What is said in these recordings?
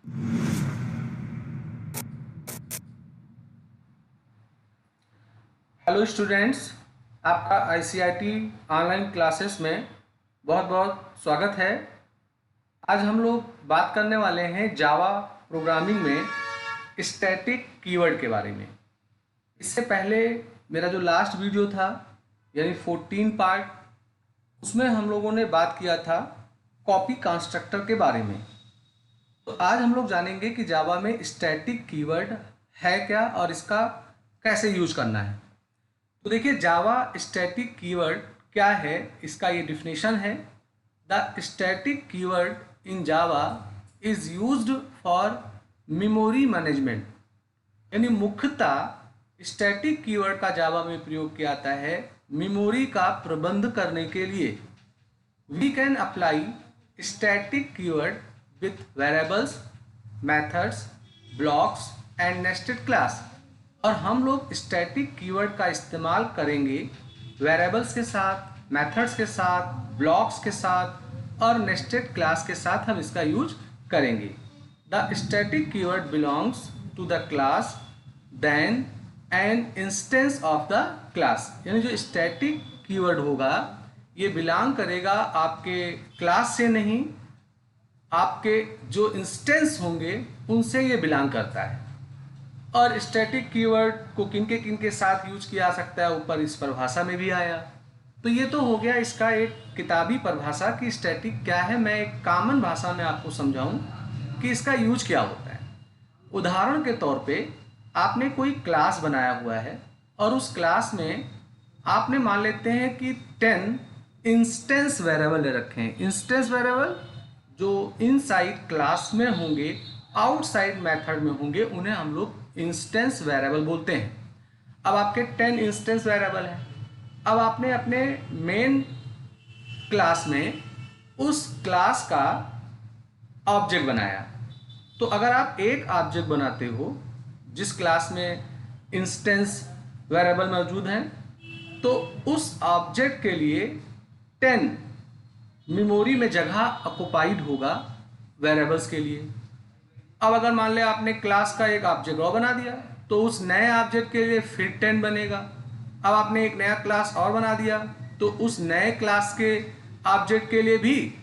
Hello students, आपका ICIT online classes में बहुत बहुत स्वागत है। आज हम लोग बात करने वाले हैं जावा प्रोग्रामिंग में स्टैटिक कीवर्ड के बारे में। इससे पहले मेरा जो लास्ट वीडियो था यानी 14 पार्ट, उसमें हम लोगों ने बात किया था कॉपी कंस्ट्रक्टर के बारे में। तो आज हम लोग जानेंगे कि जावा में स्टैटिक कीवर्ड है क्या और इसका कैसे यूज करना है। तो देखिए, जावा स्टैटिक कीवर्ड क्या है, इसका ये डिफिनेशन है। The static keyword in Java is used for memory management, यानी मुख्यतः स्टैटिक कीवर्ड का जावा में प्रयोग किया जाता है मेमोरी का प्रबंध करने के लिए। We can apply static keyword with variables, methods, blocks and nested class. और हम लोग स्टैटिक कीवर्ड का इस्तेमाल करेंगे वेरिएबल्स के साथ, मेथड्स के साथ, ब्लॉक्स के साथ और नेस्टेड क्लास के साथ हम इसका यूज करेंगे। The static keyword belongs to the class then an instance of the class, यानी जो स्टैटिक कीवर्ड होगा ये बिलोंग करेगा आपके क्लास से नहीं, आपके जो इंस्टेंस होंगे उनसे ये बिलोंग करता है। और स्टैटिक कीवर्ड को किन के साथ यूज किया जा सकता है, ऊपर इस परिभाषा में भी आया। तो ये तो हो गया इसका एक किताबी परिभाषा कि स्टैटिक क्या है। मैं एक कॉमन भाषा में आपको समझाऊं कि इसका यूज क्या होता है। उदाहरण के तौर पे आपने कोई क्लास बनाया हुआ है और उस क्लास में आपने मान लेते हैं कि 10 इंस्टेंस वेरिएबल ले रखे हैं। इंस्टेंस वेरिएबल जो इनसाइड क्लास में होंगे, आउटसाइड मेथड में होंगे, उन्हें हम लोग इंस्टेंस वेरिएबल बोलते हैं। अब आपके 10 इंस्टेंस वेरिएबल हैं। अब आपने अपने मेन क्लास में उस क्लास का ऑब्जेक्ट बनाया। तो अगर आप एक ऑब्जेक्ट बनाते हो जिस क्लास में इंस्टेंस वेरिएबल मौजूद हैं, तो उस ऑब्जेक्ट के लिए 10 मेमोरी में जगह ऑक्युपाइड होगा वेरिएबल्स के लिए। अब अगर मान लें आपने क्लास का एक ऑब्जेक्ट और बना दिया तो उस नए ऑब्जेक्ट के लिए फिर 10 बनेगा। अब आपने एक नया क्लास और बना दिया तो उस नए क्लास के ऑब्जेक्ट के लिए भी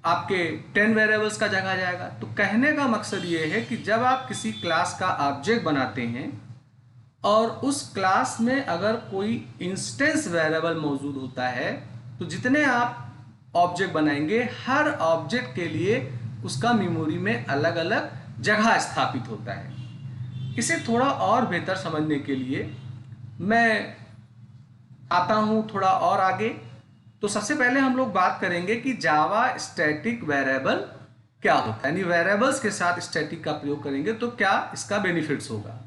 आपके 10 वेरिएबल्स का जगह जाएगा। तो कहने का मकसद ये है कि जब आप किसी क्लास का ऑब्जेक्ट बनाते हैं और उस क्लास में अगर कोई इंस्टेंस वेरिएबल मौजूद होता है, तो जितने आप ऑब्जेक्ट बनाएंगे हर ऑब्जेक्ट के लिए उसका मेमोरी में अलग अलग जगह स्थापित होता है। इसे थोड़ा और बेहतर समझने के लिए मैं आता हूं थोड़ा और आगे। तो सबसे पहले हम लोग बात करेंगे कि जावा स्टैटिक वेरिएबल क्या होता है, यानी वेरिएबल्स के साथ स्टैटिक का प्रयोग करेंगे तो क्या इसका बेनिफिट्स होगा।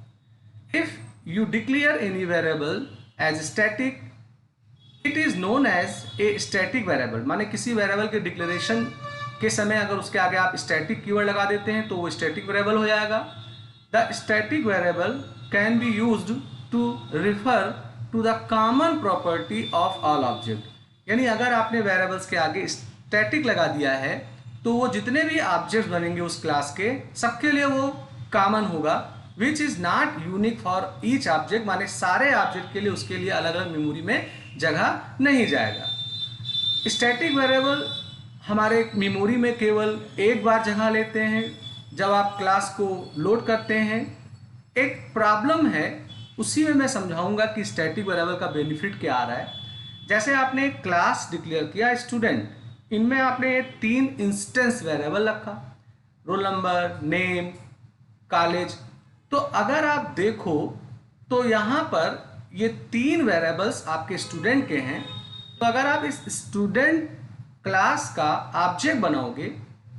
If you declare any variable as static, it is known as a static variable. माने किसी वेरिएबल के डिक्लेरेशन के समय अगर उसके आगे आप स्टैटिक कीवर्ड लगा देते हैं तो वो स्टैटिक वेरिएबल हो जाएगा। The static variable can be used to refer to the common property of all object, यानी अगर आपने वेरिएबल्स के आगे स्टैटिक लगा दिया है तो वो जितने भी ऑब्जेक्ट्स बनेंगे उस क्लास के सबके लिए वो कॉमन होगा, which is not unique for each object. माने सारे ऑब्जेक्ट के लिए उसके लिए अलग अलग मेमोरी में जगह नहीं जाएगा। स्टैटिक वेरिएबल हमारे मेमोरी में केवल एक बार जगह लेते हैं जब आप क्लास को लोड करते हैं। एक प्रॉब्लम है, उसी में मैं समझाऊंगा कि स्टैटिक वेरिएबल का बेनिफिट क्या आ रहा है। जैसे आपने एक क्लास डिक्लेयर किया स्टूडेंट, इनमें आपने 3 इंस्टेंस वेरिएबल रखा, रोल नंबर, नेम, कॉलेज। तो अगर आप देखो तो यहाँ पर ये 3 वेरिएबल्स आपके स्टूडेंट के हैं। तो अगर आप इस स्टूडेंट क्लास का ऑब्जेक्ट बनाओगे,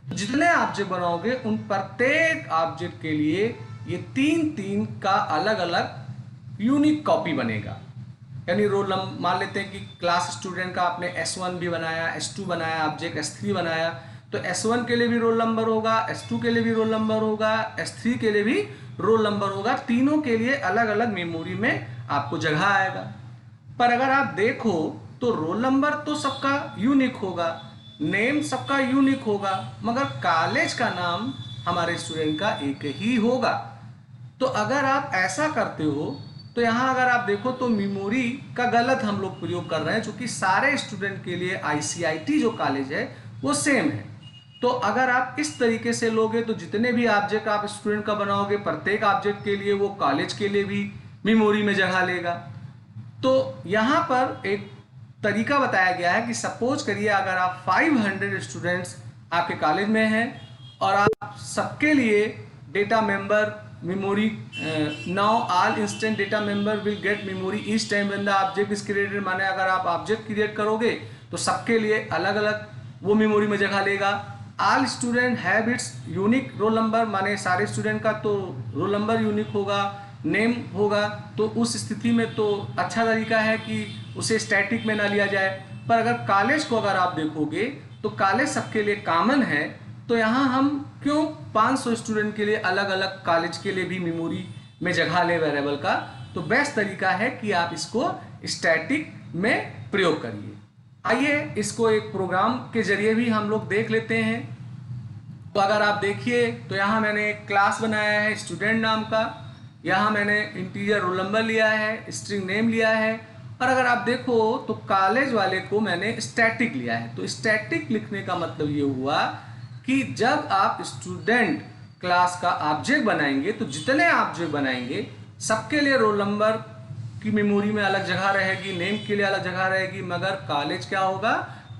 जितने ऑब्जेक्ट बनाओगे उन प्रत्येक ऑब्जेक्ट के लिए ये 3 का अलग अलग यूनिक कॉपी बनेगा। यानी रोल नंबर मान लेते हैं कि क्लास स्टूडेंट का आपने S1 भी बनाया, S2 बनाया, ऑब्जेक्ट S3 बनाया, तो S1 के लिए भी रोल नंबर होगा, S2 के लिए भी रोल नंबर होगा, S3 के लिए भी रोल नंबर होगा। तीनों के लिए अलग अलग मेमोरी में आपको जगह आएगा। पर अगर आप देखो तो रोल नंबर तो सबका यूनिक होगा, नेम सबका यूनिक होगा, मगर कॉलेज का नाम हमारे स्टूडेंट का एक ही होगा। तो अगर आप ऐसा करते हो तो यहाँ अगर आप देखो तो मेमोरी का गलत हम लोग प्रयोग कर रहे हैं, क्योंकि सारे स्टूडेंट के लिए आईसीआईटी जो कॉलेज है वो सेम है। तो अगर आप इस तरीके से लोगे तो जितने भी ऑब्जेक्ट आप स्टूडेंट का बनाओगे, प्रत्येक ऑब्जेक्ट के लिए वो कॉलेज के लिए भी मेमोरी में जगह लेगा। तो यहाँ पर एक तरीका बताया गया है कि सपोज करिए अगर आप 500 स्टूडेंट्स आपके कॉलेज में हैं और आप सबके लिए data member memory, now all instant data member will get memory each time when the object is created. माने अगर आप ऑब्जेक्ट क्रिएट करोगे तो सबके लिए अलग अलग वो मेमोरी में जगह लेगा। All student have it's unique roll number, माने सारे स्टूडेंट का तो रोल नंबर यूनिक होगा, नेम होगा। तो उस स्थिति में तो अच्छा तरीका है कि उसे स्टैटिक में ना लिया जाए। पर अगर कॉलेज को अगर आप देखोगे तो कॉलेज सबके लिए कॉमन है, तो यहाँ हम क्यों 500 स्टूडेंट के लिए अलग अलग कॉलेज के लिए भी मेमोरी में जगह ले वेरिएबल का। तो बेस्ट तरीका है कि आप इसको स्टैटिक में प्रयोग करिए। आइए इसको एक प्रोग्राम के जरिए भी हम लोग देख लेते हैं। तो अगर आप देखिए तो यहाँ मैंने एक क्लास बनाया है स्टूडेंट नाम का, यहाँ मैंने इंटीजर रोल नंबर लिया है, स्ट्रिंग नेम लिया है, और अगर आप देखो तो कॉलेज वाले को मैंने स्टैटिक लिया है। तो स्टैटिक लिखने का मतलब ये हुआ कि जब आप स्टूडेंट क्लास का ऑब्जेक्ट बनाएंगे तो जितने ऑब्जेक्ट बनाएंगे सबके लिए रोल नंबर की मेमोरी में अलग जगह रहेगी, नेम के लिए अलग जगह रहेगी, मगर कॉलेज क्या होगा,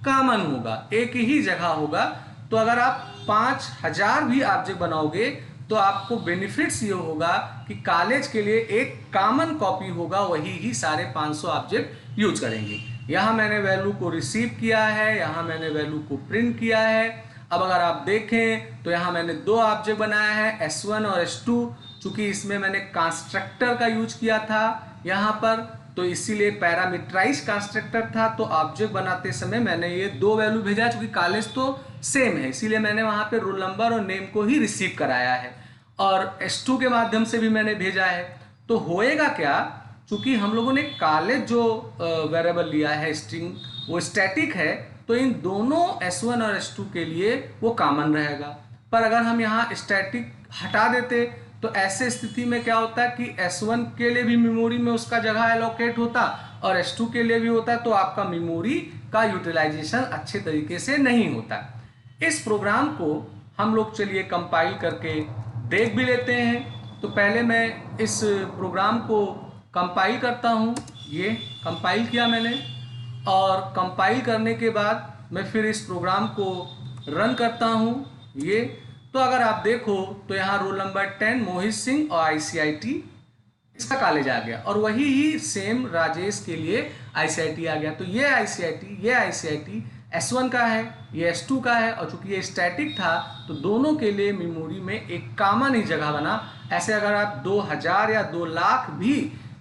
कॉमन होगा, एक ही जगह होगा। तो अगर आप 5000 भी ऑब्जेक्ट बनाओगे तो आपको बेनिफिट्स ये होगा कि कॉलेज के लिए एक कॉमन कॉपी होगा, वही ही सारे 500 ऑब्जेक्ट यूज करेंगे। यहाँ मैंने वैल्यू को रिसीव किया है, यहाँ मैंने वैल्यू को प्रिंट किया है। अब अगर आप देखें तो यहाँ मैंने दो ऑब्जेक्ट बनाया है S1 और S2, चूंकि इसमें मैंने कंस्ट्रक्टर का यूज किया था यहाँ पर, तो इसीलिए पैरामीटराइज कंस्ट्रक्टर था। तो ऑब्जेक्ट बनाते समय मैंने ये दो वैल्यू भेजा, चूंकि कॉलेज तो सेम है इसीलिए मैंने वहाँ पे रोल नंबर और नेम को ही रिसीव कराया है, और S2 के माध्यम से भी मैंने भेजा है। तो होएगा क्या, चूंकि हम लोगों ने कॉलेज जो वेरिएबल लिया है स्ट्रिंग वो स्टैटिक है, तो इन दोनों S1 और S2 के लिए वो कॉमन रहेगा। पर अगर हम यहाँ स्टैटिक हटा देते तो ऐसे स्थिति में क्या होता है कि S1 के लिए भी मेमोरी में उसका जगह एलोकेट होता और S2 के लिए भी होता, तो आपका मेमोरी का यूटिलाइजेशन अच्छे तरीके से नहीं होता। इस प्रोग्राम को हम लोग चलिए कंपाइल करके देख भी लेते हैं। तो पहले मैं इस प्रोग्राम को कंपाइल करता हूँ। ये कंपाइल किया मैंने, और कंपाइल करने के बाद मैं फिर इस प्रोग्राम को रन करता हूँ। ये तो अगर आप देखो तो यहाँ रोल नंबर 10 मोहित सिंह और आईसीआईटी इसका कॉलेज आ गया, और वही ही सेम राजेश के लिए आईसीआईटी आ गया। तो ये आईसीआईटी S1 का है, ये S2 का है, और चूंकि ये स्टैटिक था तो दोनों के लिए मेमोरी में एक कॉमन ही जगह बना। ऐसे अगर आप 2000 या 2 लाख भी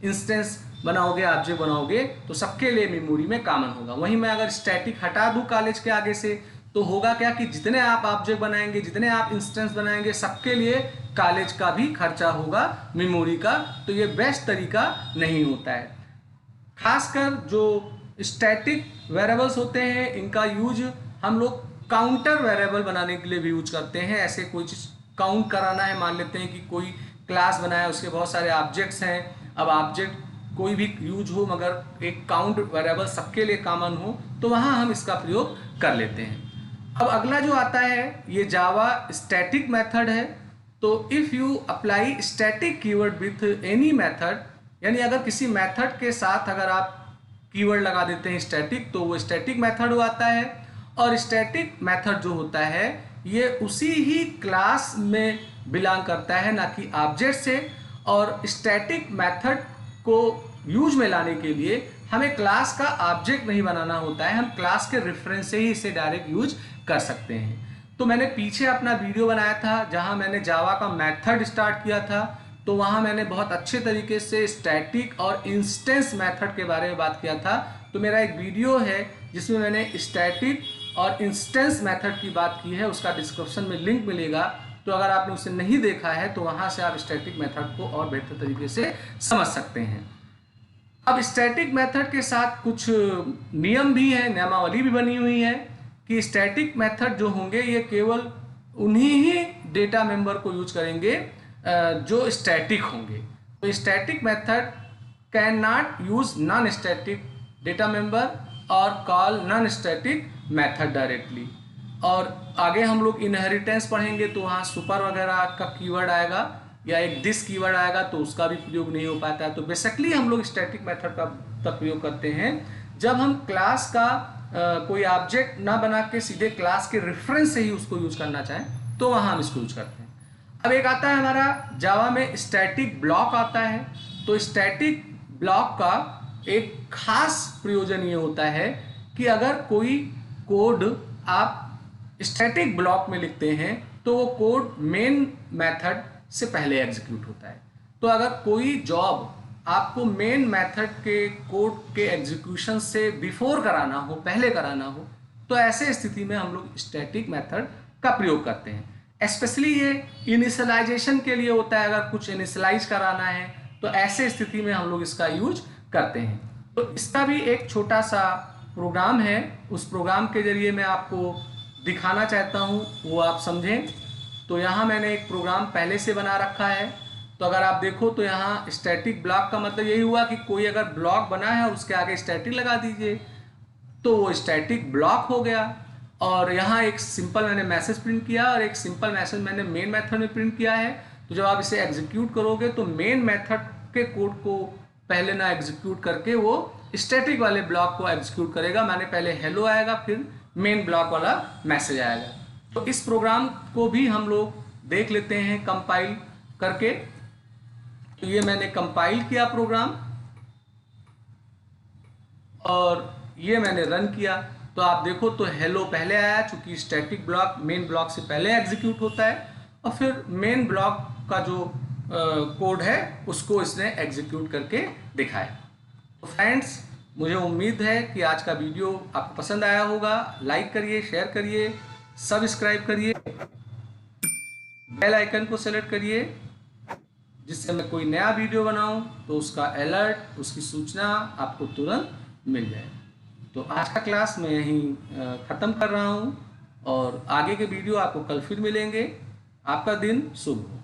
इंस्टेंस बनाओगे, ऑब्जेक्ट बनाओगे, तो सबके लिए मेमोरी में कॉमन होगा। वहीं मैं अगर स्टैटिक हटा दूं कॉलेज के आगे से तो होगा क्या कि जितने आप ऑब्जेक्ट बनाएंगे, जितने आप इंस्टेंस बनाएंगे, सबके लिए कॉलेज का भी खर्चा होगा मेमोरी का। तो ये बेस्ट तरीका नहीं होता है। खासकर जो स्टैटिक वेरिएबल्स होते हैं इनका यूज हम लोग काउंटर वेरिएबल बनाने के लिए भी यूज करते हैं। ऐसे कोई चीज काउंट कराना है, मान लेते हैं कि कोई क्लास बनाया, उसके बहुत सारे ऑब्जेक्ट्स हैं, अब ऑब्जेक्ट कोई भी यूज हो मगर एक काउंट वेरिएबल सबके लिए कॉमन हो, तो वहाँ हम इसका प्रयोग कर लेते हैं। अब अगला जो आता है ये जावा स्टैटिक मेथड है। तो if you apply static keyword with any method, यानी अगर किसी मेथड के साथ अगर आप कीवर्ड लगा देते हैं स्टैटिक, तो वो स्टैटिक मेथड आता है। और स्टैटिक मेथड जो होता है ये उसी ही क्लास में बिलोंग करता है, ना कि ऑब्जेक्ट से। और स्टैटिक मेथड को यूज में लाने के लिए हमें क्लास का ऑब्जेक्ट नहीं बनाना होता है, हम क्लास के रेफरेंस से ही इसे डायरेक्ट यूज कर सकते हैं। तो मैंने पीछे अपना वीडियो बनाया था जहां मैंने जावा का मेथड स्टार्ट किया था, तो वहां मैंने बहुत अच्छे तरीके से स्टैटिक और इंस्टेंस मेथड के बारे में बात किया था। तो मेरा एक वीडियो है जिसमें मैंने स्टैटिक और इंस्टेंस मेथड की बात की है, उसका डिस्क्रिप्शन में लिंक मिलेगा। तो अगर आपने उसे नहीं देखा है तो वहां से आप स्टैटिक मेथड को और बेहतर तरीके से समझ सकते हैं। अब स्टैटिक मेथड के साथ कुछ नियम भी है, नियमावली भी बनी हुई है कि स्टैटिक मेथड जो होंगे ये केवल उन्हीं ही डेटा मेंबर को यूज करेंगे जो स्टैटिक होंगे। तो static method can not use non static data member और call non static method directly. और आगे हम लोग इनहेरिटेंस पढ़ेंगे तो वहाँ सुपर वगैरह का कीवर्ड आएगा या एक दिस कीवर्ड आएगा तो उसका भी प्रयोग नहीं हो पाता है। तो बेसिकली हम लोग स्टैटिक मेथड का तब प्रयोग करते हैं जब हम क्लास का कोई ऑब्जेक्ट ना बना के सीधे क्लास के रेफरेंस से ही उसको यूज करना चाहें तो वहाँ हम इसको यूज करते हैं। अब एक आता है हमारा जावा में स्टैटिक ब्लॉक आता है। तो स्टैटिक ब्लॉक का एक खास प्रयोजन ये होता है कि अगर कोई कोड आप स्टैटिक ब्लॉक में लिखते हैं तो वो कोड मेन मेथड से पहले एग्जीक्यूट होता है। तो अगर कोई जॉब आपको मेन मेथड के कोड के एग्जीक्यूशन से बिफोर कराना हो, पहले कराना हो, तो ऐसे स्थिति में हम लोग स्टैटिक मेथड का प्रयोग करते हैं। स्पेशली ये इनिशियलाइजेशन के लिए होता है। अगर कुछ इनिशियलाइज कराना है तो ऐसे स्थिति में हम लोग इसका यूज करते हैं। तो इसका भी एक छोटा सा प्रोग्राम है, उस प्रोग्राम के जरिए मैं आपको दिखाना चाहता हूँ, वो आप समझें। तो यहाँ मैंने एक प्रोग्राम पहले से बना रखा है। तो अगर आप देखो तो यहाँ स्टैटिक ब्लॉक का मतलब यही हुआ कि कोई अगर ब्लॉक बना है और उसके आगे स्टैटिक लगा दीजिए तो वो स्टैटिक ब्लॉक हो गया। और यहाँ एक सिंपल मैंने मैसेज प्रिंट किया और एक सिंपल मैसेज मैंने मेन मेथड में प्रिंट किया है। तो जब आप इसे एग्जीक्यूट करोगे तो मेन मेथड के कोड को पहले ना एग्जीक्यूट करके वो स्टैटिक वाले ब्लॉक को एग्जीक्यूट करेगा। माने पहले हेलो आएगा फिर मेन ब्लॉक वाला मैसेज आएगा। तो इस प्रोग्राम को भी हम लोग देख लेते हैं कंपाइल करके। तो ये मैंने कंपाइल किया प्रोग्राम और ये मैंने रन किया। तो आप देखो तो हेलो पहले आया, चूंकि स्टैटिक ब्लॉक मेन ब्लॉक से पहले एग्जीक्यूट होता है और फिर मेन ब्लॉक का जो कोड है उसको इसने एग्जीक्यूट करके दिखाया। तो फ्रेंड्स, मुझे उम्मीद है कि आज का वीडियो आपको पसंद आया होगा। लाइक करिए, शेयर करिए, सब्सक्राइब करिए, बेल आइकन को सेलेक्ट करिए जिससे मैं कोई नया वीडियो बनाऊं तो उसका अलर्ट, उसकी सूचना आपको तुरंत मिल जाए। तो आज का क्लास मैं यहीं ख़त्म कर रहा हूं और आगे के वीडियो आपको कल फिर मिलेंगे। आपका दिन शुभ हो।